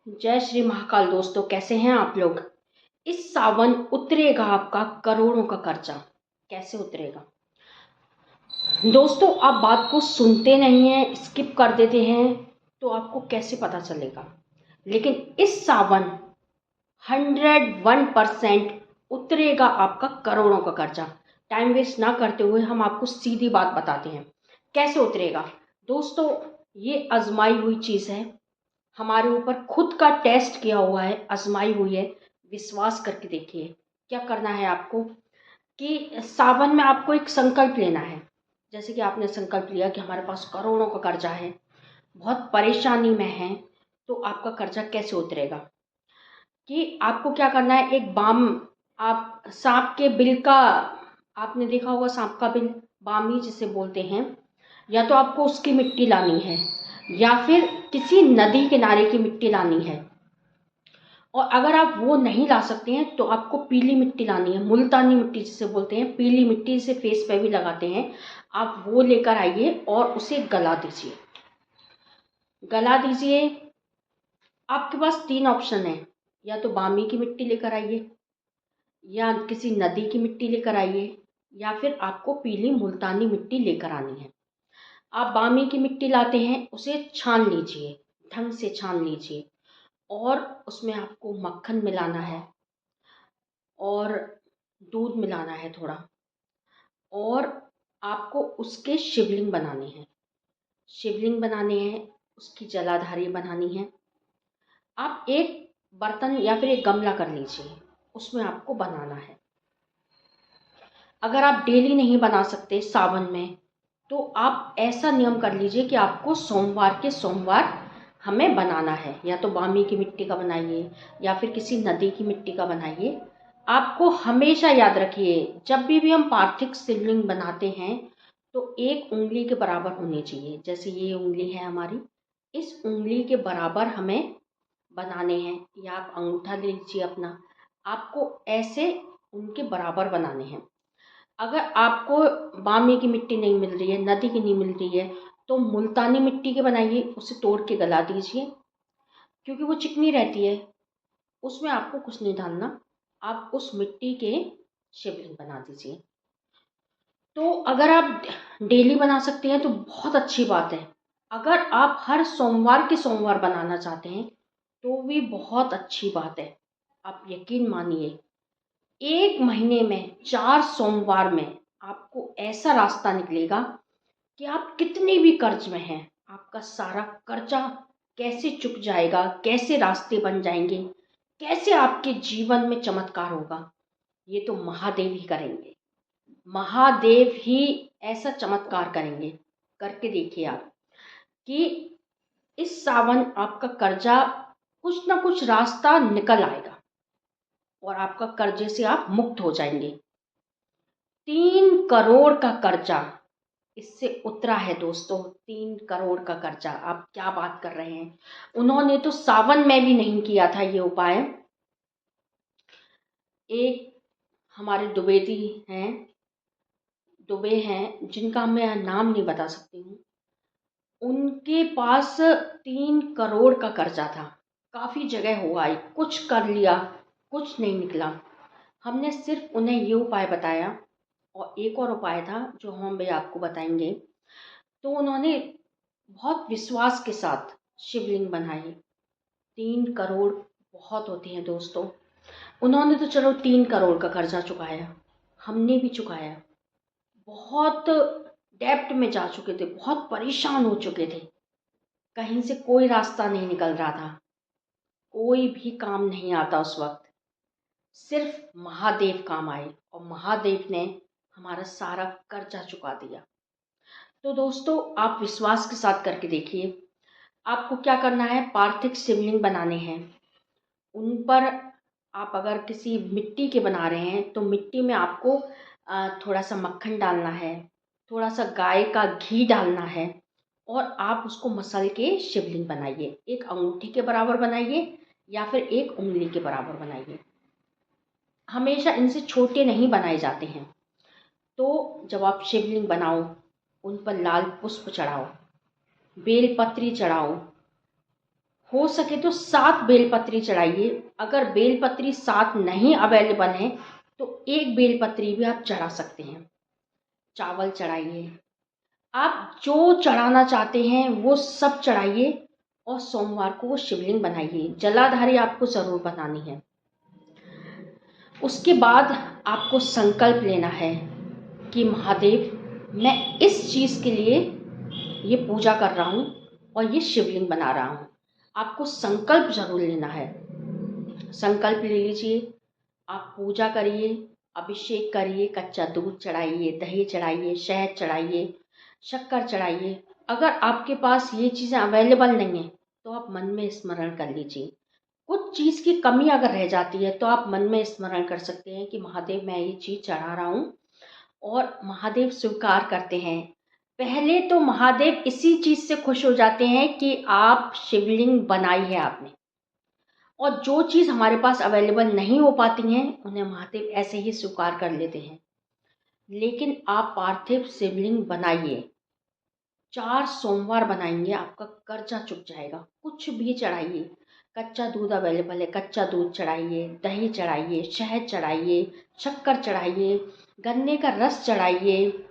जय श्री महाकाल। दोस्तों, कैसे हैं आप लोग। इस सावन उतरेगा आपका करोड़ों का कर्जा। कैसे उतरेगा दोस्तों? आप बात को सुनते नहीं हैं, स्किप कर देते हैं, तो आपको कैसे पता चलेगा। लेकिन इस सावन 101% उतरेगा आपका करोड़ों का कर्जा। टाइम वेस्ट ना करते हुए हम आपको सीधी बात बताते हैं कैसे उतरेगा। दोस्तों, ये आजमाई हुई चीज़ है, हमारे ऊपर खुद का टेस्ट किया हुआ है, आजमाई हुई है। विश्वास करके देखिए। क्या करना है आपको कि सावन में आपको एक संकल्प लेना है। जैसे कि आपने संकल्प लिया कि हमारे पास करोड़ों का कर्जा है, बहुत परेशानी में है, तो आपका कर्जा कैसे उतरेगा। कि आपको क्या करना है, एक बाम, आप सांप के बिल का, आपने देखा होगा सांप का बिल, बामी जिसे बोलते हैं, या तो आपको उसकी मिट्टी लानी है या फिर किसी नदी किनारे की मिट्टी लानी है। और अगर आप वो नहीं ला सकते हैं तो आपको पीली मिट्टी लानी है, मुल्तानी मिट्टी जिसे बोलते हैं, पीली मिट्टी जिसे फेस पे भी लगाते हैं। आप वो लेकर आइए और उसे गला दीजिए। गला दीजिए। आपके पास तीन ऑप्शन है, या तो बामी की मिट्टी लेकर आइए, या किसी नदी की मिट्टी लेकर आइए, या फिर आपको पीली मुल्तानी मिट्टी लेकर आनी है। आप बामी की मिट्टी लाते हैं, उसे छान लीजिए, ढंग से छान लीजिए, और उसमें आपको मक्खन मिलाना है और दूध मिलाना है थोड़ा, और आपको उसके शिवलिंग बनाने हैं। शिवलिंग बनाने हैं, उसकी जलाधारी बनानी है। आप एक बर्तन या फिर एक गमला कर लीजिए, उसमें आपको बनाना है। अगर आप डेली नहीं बना सकते सावन में, तो आप ऐसा नियम कर लीजिए कि आपको सोमवार के सोमवार हमें बनाना है। या तो बामी की मिट्टी का बनाइए या फिर किसी नदी की मिट्टी का बनाइए। आपको हमेशा याद रखिए, जब भी हम पार्थिव शिवलिंग बनाते हैं तो एक उंगली के बराबर होनी चाहिए। जैसे ये उंगली है हमारी, इस उंगली के बराबर हमें बनाने हैं। या आप अंगूठा ले लीजिए अपना, आपको ऐसे उनके बराबर बनाने हैं। अगर आपको बामी की मिट्टी नहीं मिल रही है, नदी की नहीं मिल रही है, तो मुल्तानी मिट्टी के बनाइए, उसे तोड़ के गला दीजिए, क्योंकि वो चिकनी रहती है। उसमें आपको कुछ नहीं डालना, आप उस मिट्टी के शिवलिंग बना दीजिए। तो अगर आप डेली बना सकते हैं तो बहुत अच्छी बात है। अगर आप हर सोमवार के सोमवार बनाना चाहते हैं तो भी बहुत अच्छी बात है। आप यकीन मानिए, एक महीने में 4 सोमवार में आपको ऐसा रास्ता निकलेगा कि आप कितने भी कर्ज में हैं, आपका सारा कर्जा कैसे चुक जाएगा, कैसे रास्ते बन जाएंगे, कैसे आपके जीवन में चमत्कार होगा। ये तो महादेव ही करेंगे। महादेव ही ऐसा चमत्कार करेंगे। करके देखिए आप कि इस सावन आपका कर्जा कुछ ना कुछ रास्ता निकल आएगा और आपका कर्जे से आप मुक्त हो जाएंगे। 3 करोड़ का कर्जा इससे उतरा है दोस्तों। 3 करोड़ का कर्जा, आप क्या बात कर रहे हैं। उन्होंने तो सावन में भी नहीं किया था ये उपाय। एक हमारे द्विवेदी हैं, दुबे हैं, जिनका मैं नाम नहीं बता सकती हूँ, उनके पास 3 करोड़ का कर्जा था। काफ़ी जगह हुआ है, कुछ कर लिया, कुछ नहीं निकला। हमने सिर्फ उन्हें ये उपाय बताया, और एक और उपाय था जो हम भी आपको बताएंगे। तो उन्होंने बहुत विश्वास के साथ शिवलिंग बनाई। 3 करोड़ बहुत होते हैं दोस्तों। उन्होंने तो चलो 3 करोड़ का कर्जा चुकाया, हमने भी चुकाया। बहुत डेप्ट में जा चुके थे, बहुत परेशान हो चुके थे, कहीं से कोई रास्ता नहीं निकल रहा था, कोई भी काम नहीं आता उस वक्त। सिर्फ महादेव काम आए और महादेव ने हमारा सारा कर्जा चुका दिया। तो दोस्तों, आप विश्वास के साथ करके देखिए। आपको क्या करना है, पार्थिव शिवलिंग बनाने हैं। उन पर आप अगर किसी मिट्टी के बना रहे हैं तो मिट्टी में आपको थोड़ा सा मक्खन डालना है, थोड़ा सा गाय का घी डालना है, और आप उसको मसल के शिवलिंग बनाइए। एक अंगूठी के बराबर बनाइए या फिर एक उंगली के बराबर बनाइए। हमेशा इनसे छोटे नहीं बनाए जाते हैं। तो जब आप शिवलिंग बनाओ, उन पर लाल पुष्प चढ़ाओ, बेलपत्री चढ़ाओ, हो सके तो 7 बेलपत्री चढ़ाइए। अगर बेलपत्री 7 नहीं अवेलेबल है तो एक बेलपत्री भी आप चढ़ा सकते हैं। चावल चढ़ाइए, आप जो चढ़ाना चाहते हैं वो सब चढ़ाइए और सोमवार को वो शिवलिंग बनाइए। जलाधारी आपको ज़रूर बनानी है। उसके बाद आपको संकल्प लेना है कि महादेव, मैं इस चीज़ के लिए ये पूजा कर रहा हूँ और ये शिवलिंग बना रहा हूँ। आपको संकल्प जरूर लेना है। संकल्प ले लीजिए, आप पूजा करिए, अभिषेक करिए, कच्चा दूध चढ़ाइए, दही चढ़ाइए, शहद चढ़ाइए, शक्कर चढ़ाइए। अगर आपके पास ये चीज़ें अवेलेबल नहीं हैं तो आप मन में स्मरण कर लीजिए। कुछ चीज़ की कमी अगर रह जाती है तो आप मन में स्मरण कर सकते हैं कि महादेव, मैं ये चीज़ चढ़ा रहा हूँ, और महादेव स्वीकार करते हैं। पहले तो महादेव इसी चीज़ से खुश हो जाते हैं कि आप शिवलिंग बनाई है आपने, और जो चीज़ हमारे पास अवेलेबल नहीं हो पाती हैं उन्हें महादेव ऐसे ही स्वीकार कर लेते हैं। लेकिन आप पार्थिव शिवलिंग बनाइए, 4 सोमवार बनाएंगे, आपका कर्जा चुक जाएगा। कुछ भी चढ़ाइए, कच्चा दूध अवेलेबल है, कच्चा दूध चढ़ाइए, दही चढ़ाइए, शहद चढ़ाइए, शक्कर चढ़ाइए, गन्ने का रस चढ़ाइए,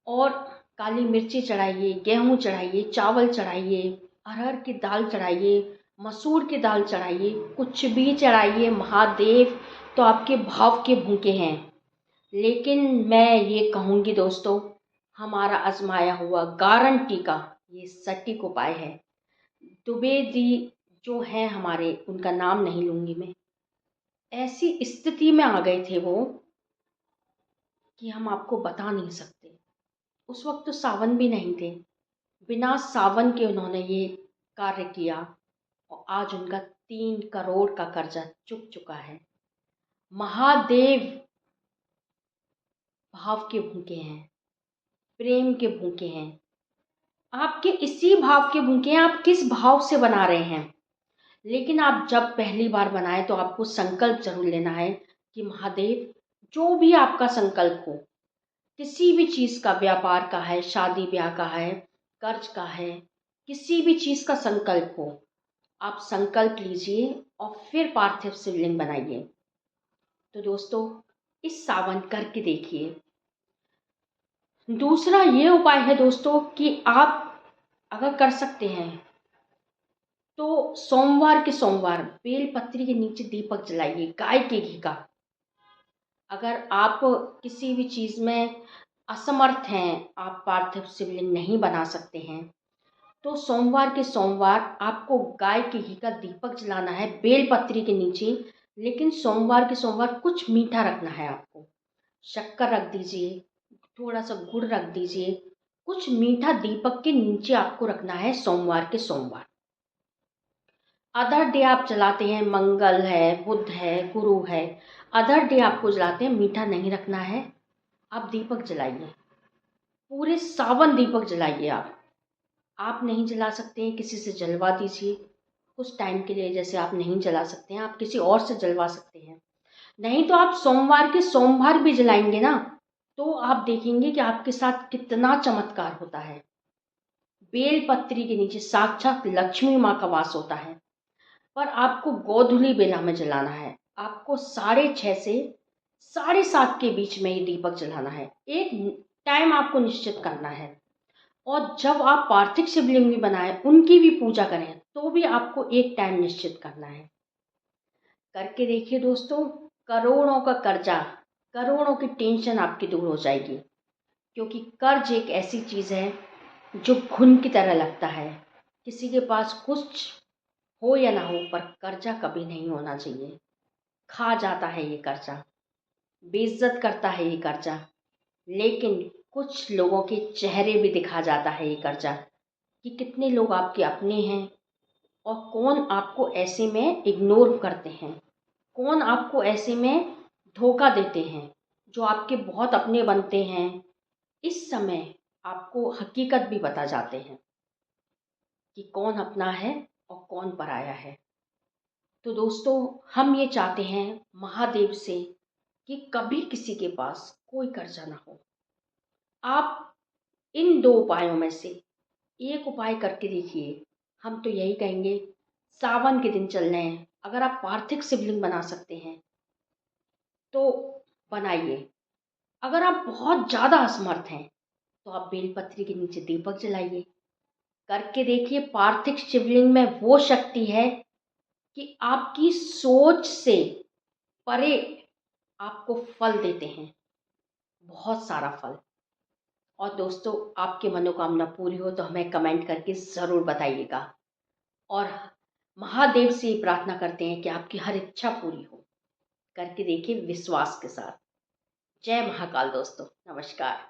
और काली मिर्ची चढ़ाइए, गेहूँ चढ़ाइए, चावल चढ़ाइए, अरहर की दाल चढ़ाइए, मसूर की दाल चढ़ाइए, कुछ भी चढ़ाइए। महादेव तो आपके भाव के भूखे हैं। लेकिन मैं ये कहूँगी दोस्तों, हमारा आजमाया हुआ गारंटी का ये सटीक उपाय है। दुबे जी जो हैं हमारे, उनका नाम नहीं लूँगी मैं, ऐसी स्थिति में आ गए थे वो कि हम आपको बता नहीं सकते। उस वक्त तो सावन भी नहीं थे, बिना सावन के उन्होंने ये कार्य किया, और आज उनका 3 करोड़ का कर्जा चुक चुका है। महादेव भाव के भूखे हैं, प्रेम के भूखे हैं। आपके इसी भाव के भूखे हैं, आप किस भाव से बना रहे हैं। लेकिन आप जब पहली बार बनाए तो आपको संकल्प जरूर लेना है कि महादेव, जो भी आपका संकल्प हो, किसी भी चीज़ का, व्यापार का है, शादी ब्याह का है, कर्ज का है, किसी भी चीज़ का संकल्प हो, आप संकल्प लीजिए और फिर पार्थिव शिवलिंग बनाइए। तो दोस्तों, इस सावन करके देखिए। दूसरा ये उपाय है दोस्तों कि आप अगर कर सकते हैं तो सोमवार के सोमवार बेलपत्री के नीचे दीपक जलाइए, गाय के घी का। अगर आप किसी भी चीज़ में असमर्थ हैं, आप पार्थिव शिवलिंग नहीं बना सकते हैं, तो सोमवार के सोमवार आपको गाय के घी का दीपक जलाना है बेलपत्री के नीचे। लेकिन सोमवार के सोमवार कुछ मीठा रखना है आपको। शक्कर रख दीजिए, थोड़ा सा गुड़ रख दीजिए, कुछ मीठा दीपक के नीचे आपको रखना है सोमवार के सोमवार। अदर डे आप जलाते हैं, मंगल है, बुध है, गुरु है, अदर डे आपको जलाते हैं, मीठा नहीं रखना है। आप दीपक जलाइए, पूरे सावन दीपक जलाइए। आप नहीं जला सकते हैं, किसी से जलवा दीजिए कुछ टाइम के लिए। जैसे आप नहीं जला सकते हैं, आप किसी और से जलवा सकते हैं। नहीं तो आप सोमवार के सोमवार भी जलाएंगे ना, तो आप देखेंगे कि आपके साथ कितना चमत्कार होता है। बेलपत्री के नीचे साक्षात लक्ष्मी माँ का वास होता है। पर आपको गोधूली बेला में जलाना है। आपको 6:30 से 7:30 के बीच में ये दीपक जलाना है। एक टाइम आपको निश्चित करना है। और जब आप पार्थिव शिवलिंग भी बनाएं, उनकी भी पूजा करें, तो भी आपको एक टाइम निश्चित करना है। करके देखिए दोस्तों, करोड़ों का कर्जा, करोड़ों की टेंशन आपकी दूर हो जाएगी। क्योंकि कर्ज एक ऐसी चीज़ है जो घुन की तरह लगता है। किसी के पास कुछ हो या ना हो, पर कर्जा कभी नहीं होना चाहिए। खा जाता है ये कर्जा, बेइज्जत करता है ये कर्जा। लेकिन कुछ लोगों के चेहरे भी दिखा जाता है ये कर्जा कि कितने लोग आपके अपने हैं और कौन आपको ऐसे में इग्नोर करते हैं, कौन आपको ऐसे में धोखा देते हैं। जो आपके बहुत अपने बनते हैं, इस समय आपको हकीकत भी बता जाते हैं कि कौन अपना है और कौन पराया है। तो दोस्तों, हम ये चाहते हैं महादेव से कि कभी किसी के पास कोई कर्जा ना हो। आप इन 2 उपायों में से एक उपाय करके देखिए। हम तो यही कहेंगे, सावन के दिन चल रहे हैं, अगर आप पार्थिव शिवलिंग बना सकते हैं तो बनाइए। अगर आप बहुत ज़्यादा असमर्थ हैं तो आप बेलपत्री के नीचे दीपक जलाइए। करके देखिए, पार्थिव शिवलिंग में वो शक्ति है कि आपकी सोच से परे आपको फल देते हैं, बहुत सारा फल। और दोस्तों, आपकी मनोकामना पूरी हो तो हमें कमेंट करके ज़रूर बताइएगा। और महादेव से प्रार्थना करते हैं कि आपकी हर इच्छा पूरी हो। करके देखिए विश्वास के साथ। जय महाकाल दोस्तों, नमस्कार।